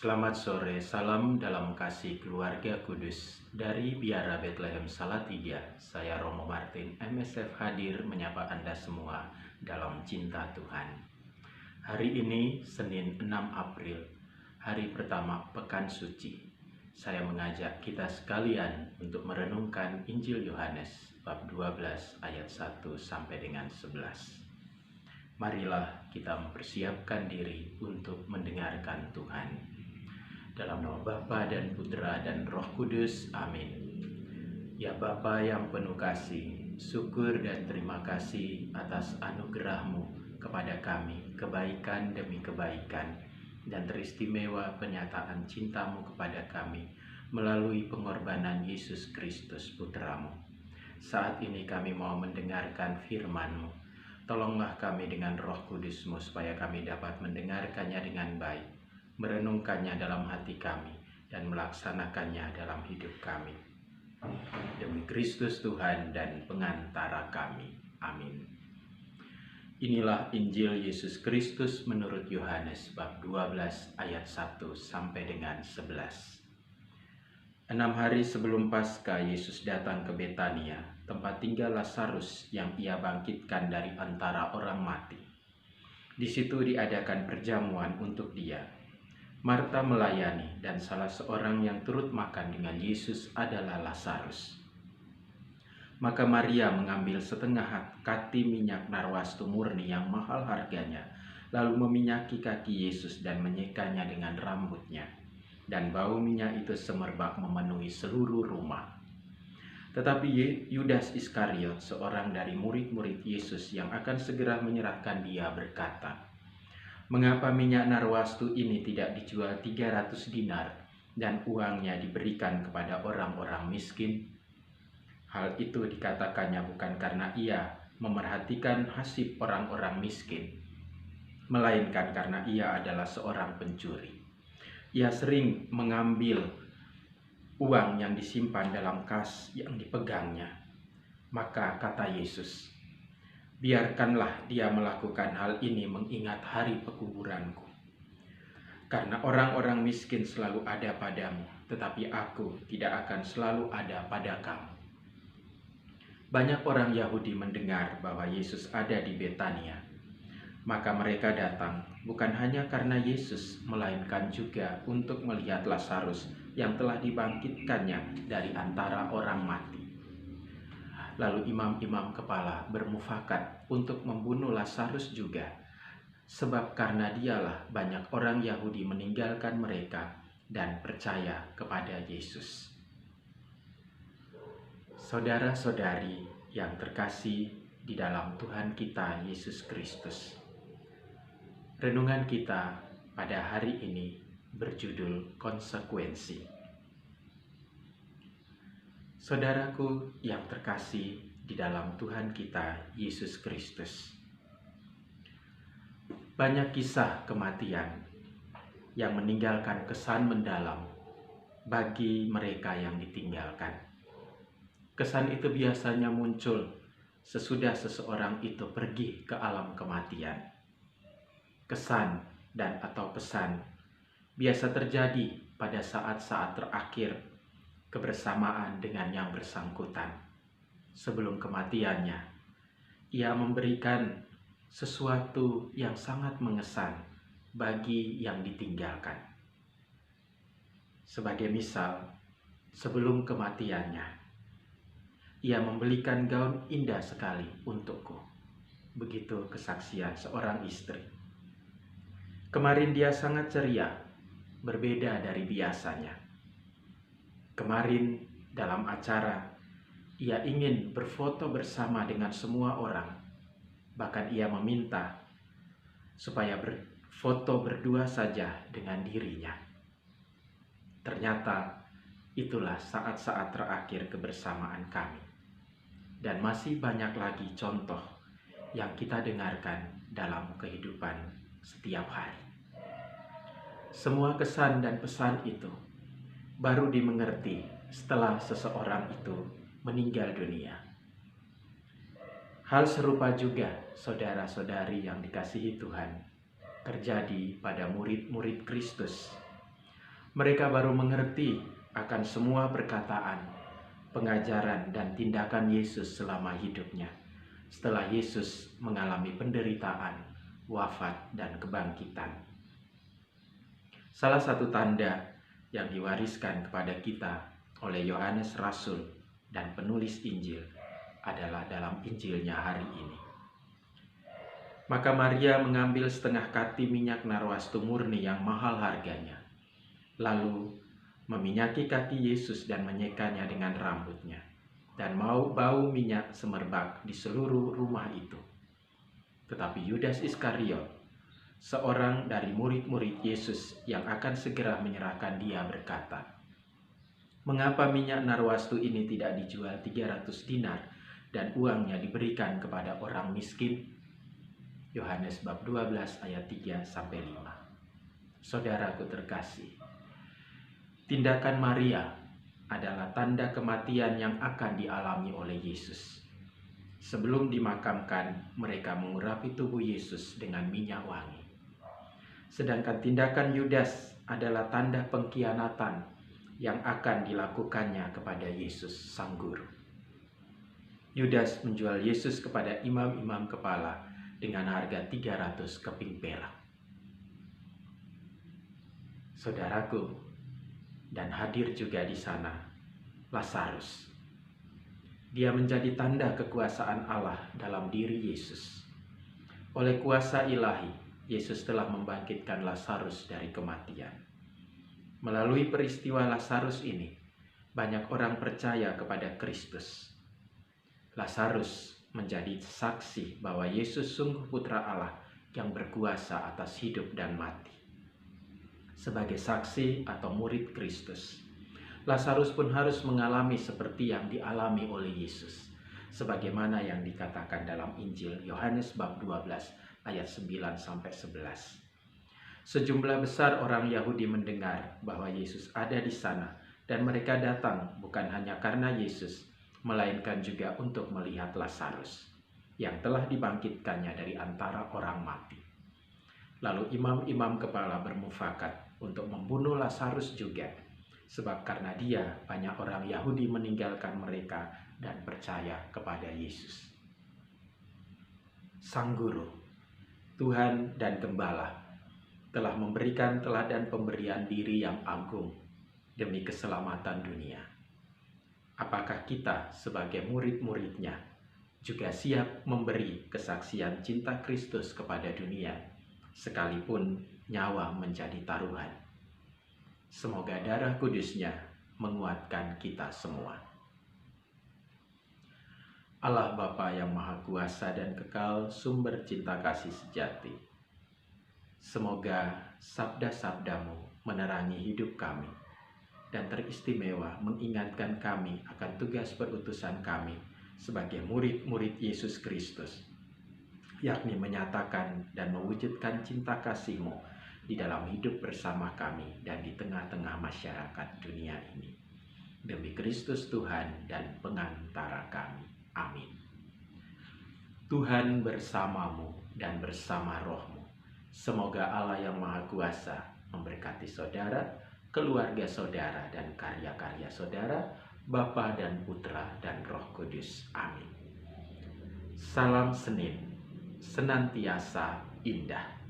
Selamat sore, salam dalam kasih keluarga kudus. Dari Biara Bethlehem Salatiga, saya Romo Martin, MSF hadir menyapa Anda semua dalam cinta Tuhan. Hari ini, Senin 6 April, hari pertama Pekan Suci. Saya mengajak kita sekalian untuk merenungkan Injil Yohanes, bab 12 ayat 1 sampai dengan 11. Marilah kita mempersiapkan diri untuk mendengarkan Tuhan. Dalam nama Bapa dan Putra dan Roh Kudus, amin. Ya Bapa yang penuh kasih, syukur dan terima kasih atas anugerah-Mu kepada kami, kebaikan demi kebaikan, dan teristimewa penyataan cinta-Mu kepada kami melalui pengorbanan Yesus Kristus Putra-Mu. Saat ini kami mau mendengarkan firman-Mu. Tolonglah kami dengan Roh Kudus-Mu supaya kami dapat mendengarkannya dengan baik, merenungkannya dalam hati kami, dan melaksanakannya dalam hidup kami. Demi Kristus Tuhan dan pengantara kami. Amin. Inilah Injil Yesus Kristus menurut Yohanes bab 12 ayat 1 sampai dengan 11. 6 hari sebelum Paskah, Yesus datang ke Betania, tempat tinggal Lazarus yang ia bangkitkan dari antara orang mati. Di situ diadakan perjamuan untuk dia. Marta melayani, dan salah seorang yang turut makan dengan Yesus adalah Lazarus. Maka Maria mengambil setengah kati minyak narwastu murni yang mahal harganya, lalu meminyaki kaki Yesus dan menyekanya dengan rambutnya. Dan bau minyak itu semerbak memenuhi seluruh rumah. Tetapi Yudas Iskariot, seorang dari murid-murid Yesus yang akan segera menyerahkan dia, berkata, "Mengapa minyak narwastu ini tidak dijual 300 dinar dan uangnya diberikan kepada orang-orang miskin?" Hal itu dikatakannya bukan karena ia memerhatikan nasib orang-orang miskin, melainkan karena ia adalah seorang pencuri. Ia sering mengambil uang yang disimpan dalam kas yang dipegangnya. Maka kata Yesus, "Biarkanlah dia melakukan hal ini mengingat hari pekuburanku. Karena orang-orang miskin selalu ada padamu, tetapi aku tidak akan selalu ada pada kamu." Banyak orang Yahudi mendengar bahwa Yesus ada di Betania. Maka mereka datang bukan hanya karena Yesus, melainkan juga untuk melihat Lazarus yang telah dibangkitkannya dari antara orang mati. Lalu imam-imam kepala bermufakat untuk membunuh Lazarus juga, sebab karena dialah banyak orang Yahudi meninggalkan mereka dan percaya kepada Yesus. Saudara-saudari yang terkasih di dalam Tuhan kita Yesus Kristus, renungan kita pada hari ini berjudul konsekuensi. Saudaraku yang terkasih di dalam Tuhan kita Yesus Kristus, banyak kisah kematian yang meninggalkan kesan mendalam bagi mereka yang ditinggalkan. Kesan itu biasanya muncul sesudah seseorang itu pergi ke alam kematian. Kesan dan atau pesan biasa terjadi pada saat-saat terakhir kebersamaan dengan yang bersangkutan. Sebelum kematiannya, ia memberikan sesuatu yang sangat mengesan bagi yang ditinggalkan. Sebagai misal, sebelum kematiannya, ia membelikan gaun indah sekali untukku. Begitu kesaksian seorang istri. Kemarin dia sangat ceria, berbeda dari biasanya. Kemarin dalam acara, ia ingin berfoto bersama dengan semua orang. Bahkan ia meminta supaya berfoto berdua saja dengan dirinya. Ternyata itulah saat-saat terakhir kebersamaan kami. Dan masih banyak lagi contoh yang kita dengarkan dalam kehidupan setiap hari. Semua kesan dan pesan itu baru dimengerti setelah seseorang itu meninggal dunia. Hal serupa juga, saudara-saudari yang dikasihi Tuhan, terjadi pada murid-murid Kristus Mereka baru mengerti akan semua perkataan, pengajaran, dan tindakan Yesus selama hidupnya. Setelah Yesus mengalami penderitaan, wafat, dan kebangkitan. Salah satu tanda yang diwariskan kepada kita oleh Yohanes Rasul dan penulis Injil adalah dalam Injilnya hari ini. Maka Maria mengambil setengah kati minyak narwastu murni yang mahal harganya, lalu meminyaki kaki Yesus dan menyekanya dengan rambutnya, dan bau minyak semerbak di seluruh rumah itu. Tetapi Yudas Iskariot, seorang dari murid-murid Yesus yang akan segera menyerahkan dia, berkata, "Mengapa minyak narwastu ini tidak dijual 300 dinar dan uangnya diberikan kepada orang miskin?" Yohanes bab 12 ayat 3-5. Saudaraku terkasih, tindakan Maria adalah tanda kematian yang akan dialami oleh Yesus. Sebelum dimakamkan, mereka mengurapi tubuh Yesus dengan minyak wangi. Sedangkan tindakan Yudas adalah tanda pengkhianatan yang akan dilakukannya kepada Yesus, Sang Guru. Yudas menjual Yesus kepada imam-imam kepala dengan harga 300 keping perak. Saudaraku, dan hadir juga di sana, Lazarus. Dia menjadi tanda kekuasaan Allah dalam diri Yesus. Oleh kuasa ilahi, Yesus telah membangkitkan Lazarus dari kematian. Melalui peristiwa Lazarus ini, banyak orang percaya kepada Kristus. Lazarus menjadi saksi bahwa Yesus sungguh putra Allah yang berkuasa atas hidup dan mati. Sebagai saksi atau murid Kristus, Lazarus pun harus mengalami seperti yang dialami oleh Yesus, sebagaimana yang dikatakan dalam Injil Yohanes bab 12 ayat 9-11. Sejumlah besar orang Yahudi mendengar bahwa Yesus ada di sana, dan mereka datang bukan hanya karena Yesus, melainkan juga untuk melihat Lazarus yang telah dibangkitkannya dari antara orang mati. Lalu imam-imam kepala bermufakat untuk membunuh Lazarus juga, sebab karena dia banyak orang Yahudi meninggalkan mereka dan percaya kepada Yesus. Sang Guru, Tuhan dan Gembala, telah memberikan teladan pemberian diri yang agung demi keselamatan dunia. Apakah kita sebagai murid-muridnya juga siap memberi kesaksian cinta Kristus kepada dunia, sekalipun nyawa menjadi taruhan? Semoga darah kudusnya menguatkan kita semua. Allah Bapa yang Maha Kuasa dan Kekal, sumber cinta kasih sejati, semoga sabda-sabdamu menerangi hidup kami dan teristimewa mengingatkan kami akan tugas perutusan kami sebagai murid-murid Yesus Kristus, yakni menyatakan dan mewujudkan cinta kasih-Mu di dalam hidup bersama kami dan di tengah-tengah masyarakat dunia ini. Demi Kristus Tuhan dan pengantara kami. Amin. Tuhan bersamamu dan bersama rohmu. Semoga Allah yang Maha Kuasa memberkati saudara, keluarga saudara, dan karya-karya saudara, Bapa dan Putra dan Roh Kudus. Amin. Salam Senin, senantiasa indah.